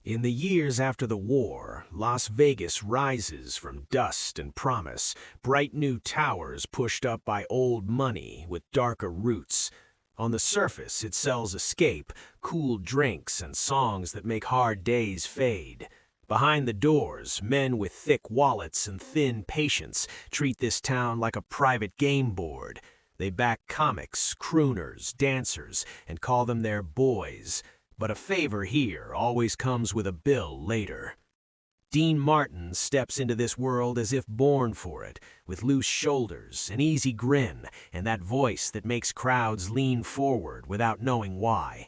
In the years after the war, Las Vegas rises from dust and promise, bright new towers pushed up by old money with darker roots. On the surface, it sells escape, cool drinks, and songs that make hard days fade. Behind the doors, men with thick wallets and thin patience treat this town like a private game board. They back comics, crooners, dancers, and call them their boys. But a favor here always comes with a bill later. Dean Martin steps into this world as if born for it, with loose shoulders, an easy grin, and that voice that makes crowds lean forward without knowing why.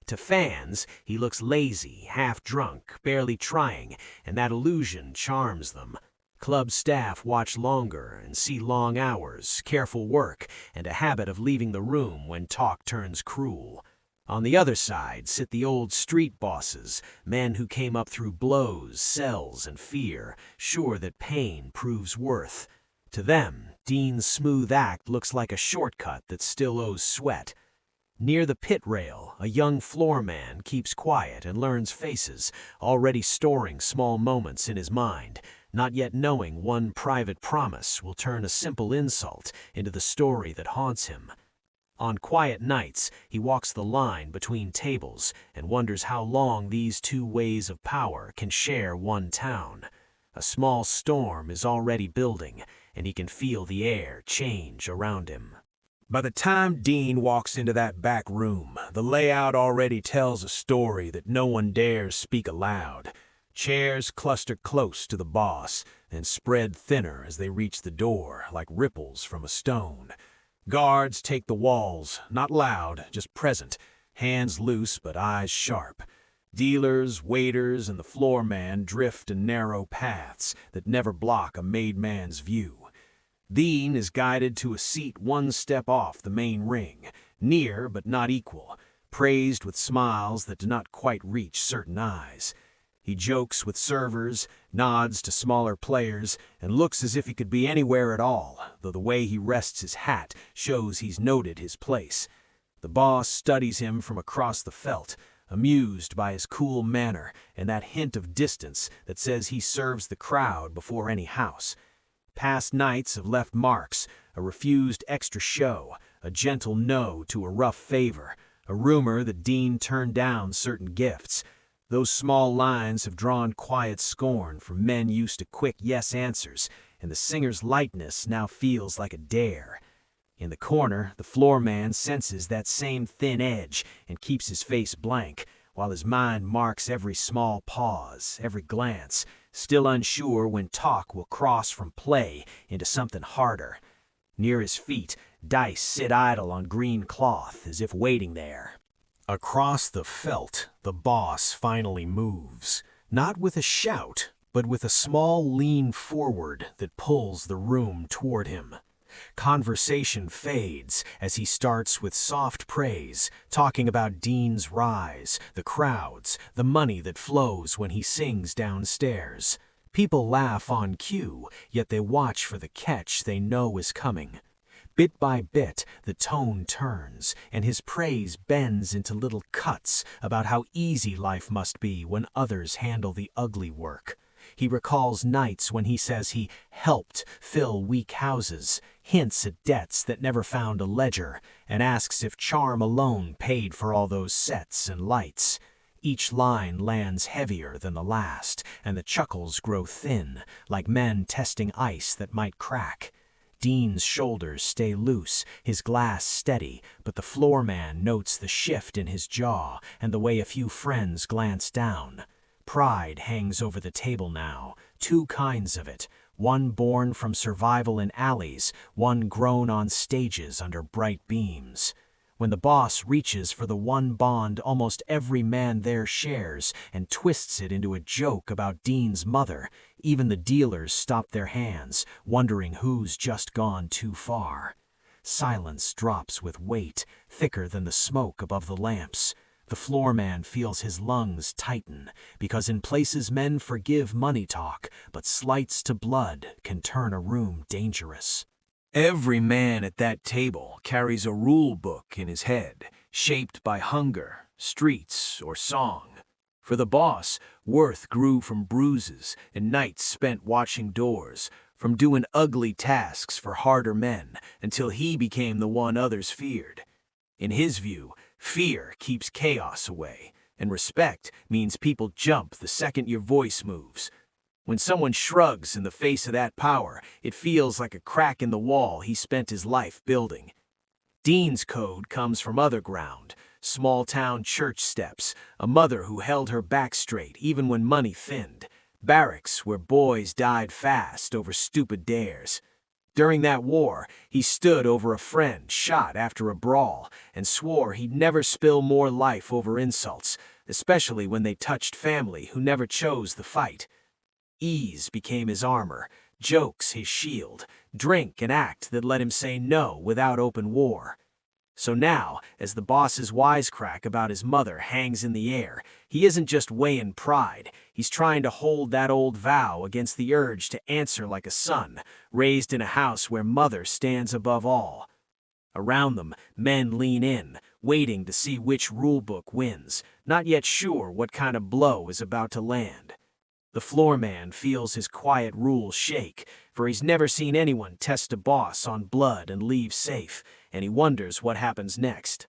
To fans, he looks lazy, half-drunk, barely trying, and that illusion charms them. Club staff watch longer and see long hours, careful work, and a habit of leaving the room when talk turns cruel. On the other side sit the old street bosses, men who came up through blows, cells, and fear, sure that pain proves worth. To them, Dean's smooth act looks like a shortcut that still owes sweat. Near the pit rail, a young floor man keeps quiet and learns faces, already storing small moments in his mind, not yet knowing one private promise will turn a simple insult into the story that haunts him. On quiet nights, he walks the line between tables and wonders how long these two ways of power can share one town. A small storm is already building, and he can feel the air change around him. By the time Dean walks into that back room, the layout already tells a story that no one dares speak aloud. Chairs cluster close to the boss and spread thinner as they reach the door, like ripples from a stone. Guards take the walls, not loud, just present, hands loose but eyes sharp. Dealers, waiters, and the floor man drift in narrow paths that never block a made man's view. Dean is guided to a seat one step off the main ring, near but not equal, praised with smiles that do not quite reach certain eyes. He jokes with servers, nods to smaller players, and looks as if he could be anywhere at all, though the way he rests his hat shows he's noted his place. The boss studies him from across the felt, amused by his cool manner and that hint of distance that says he serves the crowd before any house. Past nights have left marks, a refused extra show, a gentle no to a rough favor, a rumor that Dean turned down certain gifts. Those small lines have drawn quiet scorn from men used to quick yes answers, and the singer's lightness now feels like a dare. In the corner, the floor man senses that same thin edge and keeps his face blank, while his mind marks every small pause, every glance, still unsure when talk will cross from play into something harder. Near his feet, dice sit idle on green cloth, as if waiting there. Across the felt, the boss finally moves, not with a shout, but with a small lean forward that pulls the room toward him. Conversation fades as he starts with soft praise, talking about Dean's rise, the crowds, the money that flows when he sings downstairs. People laugh on cue, yet they watch for the catch they know is coming. Bit by bit, the tone turns, and his praise bends into little cuts about how easy life must be when others handle the ugly work. He recalls nights when he says he helped fill weak houses, hints at debts that never found a ledger, and asks if charm alone paid for all those sets and lights. Each line lands heavier than the last, and the chuckles grow thin, like men testing ice that might crack. Dean's shoulders stay loose, his glass steady, but the floor man notes the shift in his jaw and the way a few friends glance down. Pride hangs over the table now, two kinds of it, one born from survival in alleys, one grown on stages under bright beams. When the boss reaches for the one bond almost every man there shares and twists it into a joke about Dean's mother, even the dealers stop their hands, wondering who's just gone too far. Silence drops with weight, thicker than the smoke above the lamps. The floor man feels his lungs tighten, because in places men forgive money talk, but slights to blood can turn a room dangerous. Every man at that table carries a rule book in his head, shaped by hunger, streets, or song. For the boss, worth grew from bruises and nights spent watching doors, from doing ugly tasks for harder men, until he became the one others feared. In his view, fear keeps chaos away, and respect means people jump the second your voice moves. When someone shrugs in the face of that power, it feels like a crack in the wall he spent his life building. Dean's code comes from other ground, small-town church steps, a mother who held her back straight even when money thinned, barracks where boys died fast over stupid dares. During that war, he stood over a friend shot after a brawl and swore he'd never spill more life over insults, especially when they touched family who never chose the fight. Ease became his armor, jokes his shield, drink an act that let him say no without open war. So now, as the boss's wisecrack about his mother hangs in the air, he isn't just weighing pride, he's trying to hold that old vow against the urge to answer like a son, raised in a house where mother stands above all. Around them, men lean in, waiting to see which rulebook wins, not yet sure what kind of blow is about to land. The floor man feels his quiet rule shake, for he's never seen anyone test a boss on blood and leave safe, and he wonders what happens next.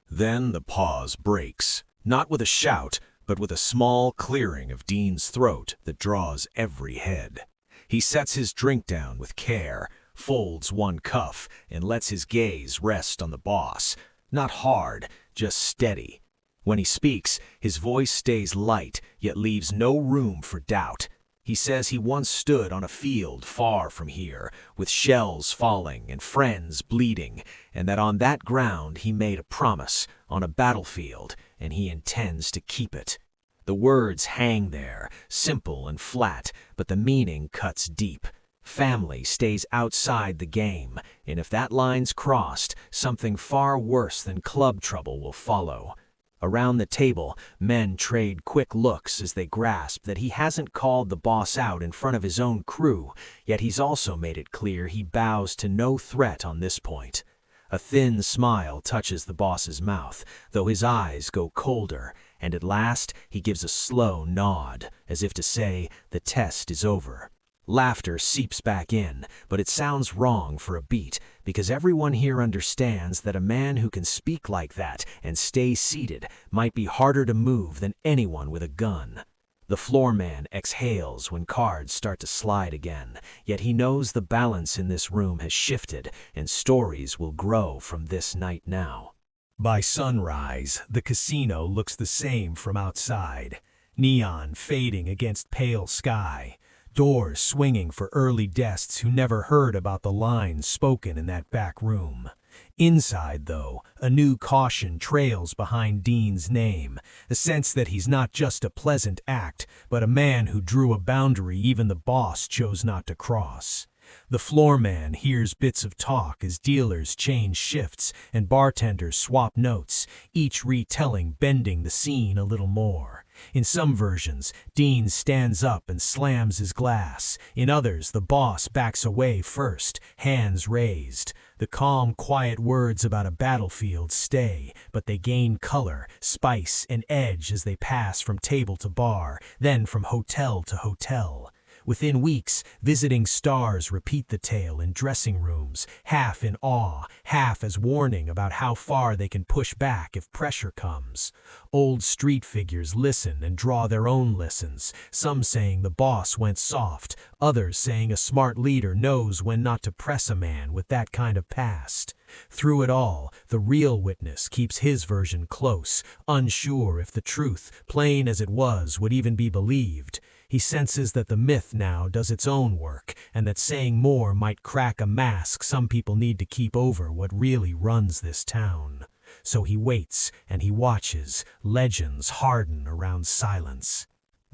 Then the pause breaks, not with a shout, but with a small clearing of Dean's throat that draws every head. He sets his drink down with care, folds one cuff, and lets his gaze rest on the boss. Not hard, just steady. When he speaks, his voice stays light, yet leaves no room for doubt. He says he once stood on a field far from here, with shells falling and friends bleeding, and that on that ground he made a promise, on a battlefield, and he intends to keep it. The words hang there, simple and flat, but the meaning cuts deep. Family stays outside the game, and if that line's crossed, something far worse than club trouble will follow. Around the table, men trade quick looks as they grasp that he hasn't called the boss out in front of his own crew, yet he's also made it clear he bows to no threat on this point. A thin smile touches the boss's mouth, though his eyes go colder, and at last he gives a slow nod, as if to say, the test is over. Laughter seeps back in, but it sounds wrong for a beat, because everyone here understands that a man who can speak like that and stay seated might be harder to move than anyone with a gun. The floor man exhales when cards start to slide again, yet he knows the balance in this room has shifted, and stories will grow from this night now. By sunrise, the casino looks the same from outside. Neon fading against pale sky. Doors swinging for early guests who never heard about the lines spoken in that back room. Inside, though, a new caution trails behind Dean's name, a sense that he's not just a pleasant act, but a man who drew a boundary even the boss chose not to cross. The floor man hears bits of talk as dealers change shifts and bartenders swap notes, each retelling bending the scene a little more. In some versions, Dean stands up and slams his glass. In others, the boss backs away first, hands raised. The calm, quiet words about a battlefield stay, but they gain color, spice, and edge as they pass from table to bar, then from hotel to hotel. Within weeks, visiting stars repeat the tale in dressing rooms, half in awe, half as warning about how far they can push back if pressure comes. Old street figures listen and draw their own lessons, some saying the boss went soft, others saying a smart leader knows when not to press a man with that kind of past. Through it all, the real witness keeps his version close, unsure if the truth, plain as it was, would even be believed. He senses that the myth now does its own work, and that saying more might crack a mask some people need to keep over what really runs this town. So he waits, and he watches, legends harden around silence.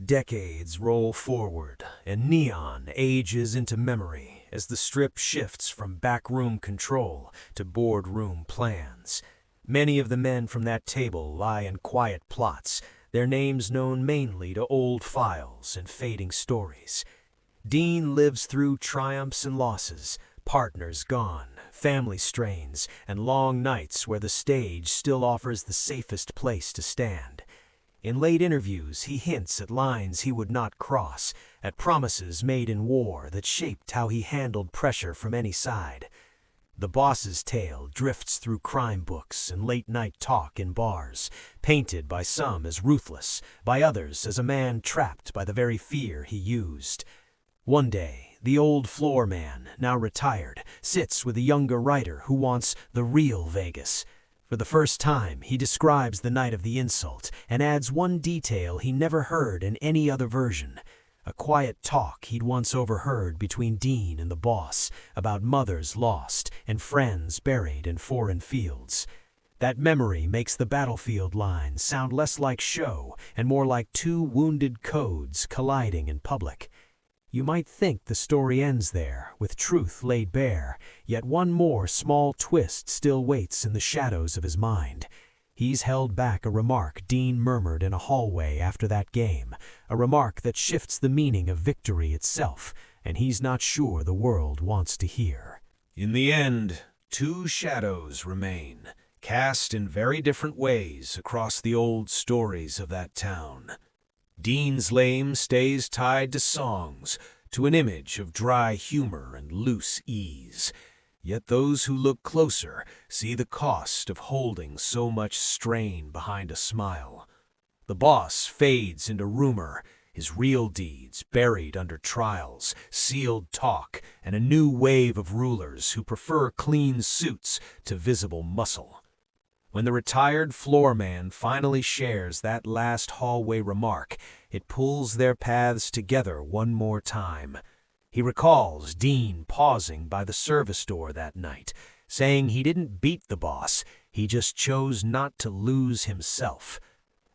Decades roll forward, and neon ages into memory as the strip shifts from backroom control to boardroom plans. Many of the men from that table lie in quiet plots, their names known mainly to old files and fading stories. Dean lives through triumphs and losses, partners gone, family strains, and long nights where the stage still offers the safest place to stand. In late interviews, he hints at lines he would not cross, at promises made in war that shaped how he handled pressure from any side. The boss's tale drifts through crime books and late-night talk in bars, painted by some as ruthless, by others as a man trapped by the very fear he used. One day, the old floor man, now retired, sits with a younger writer who wants the real Vegas. For the first time, he describes the night of the insult and adds one detail he never heard in any other version. A quiet talk he'd once overheard between Dean and the boss about mothers lost and friends buried in foreign fields. That memory makes the battlefield lines sound less like show and more like two wounded codes colliding in public. You might think the story ends there, with truth laid bare, yet one more small twist still waits in the shadows of his mind. He's held back a remark Dean murmured in a hallway after that game, a remark that shifts the meaning of victory itself, and he's not sure the world wants to hear. In the end, two shadows remain, cast in very different ways across the old stories of that town. Dean's lame stays tied to songs, to an image of dry humor and loose ease. Yet those who look closer see the cost of holding so much strain behind a smile. The boss fades into rumor, his real deeds buried under trials, sealed talk, and a new wave of rulers who prefer clean suits to visible muscle. When the retired floor man finally shares that last hallway remark, it pulls their paths together one more time. He recalls Dean pausing by the service door that night, saying he didn't beat the boss, he just chose not to lose himself.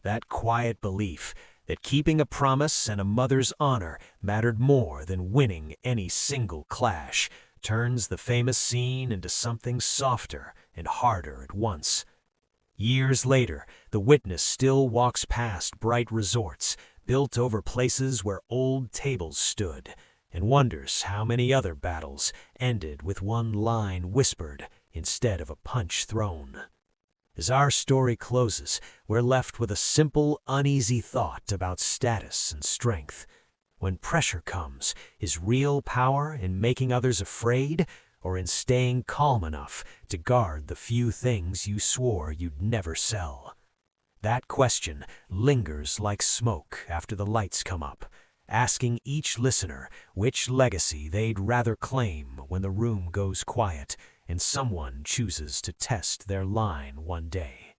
That quiet belief that keeping a promise and a mother's honor mattered more than winning any single clash turns the famous scene into something softer and harder at once. Years later, the witness still walks past bright resorts, built over places where old tables stood, and wonders how many other battles ended with one line whispered instead of a punch thrown. As our story closes, we're left with a simple, uneasy thought about status and strength. When pressure comes, is real power in making others afraid, or in staying calm enough to guard the few things you swore you'd never sell? That question lingers like smoke after the lights come up, asking each listener which legacy they'd rather claim when the room goes quiet and someone chooses to test their line one day.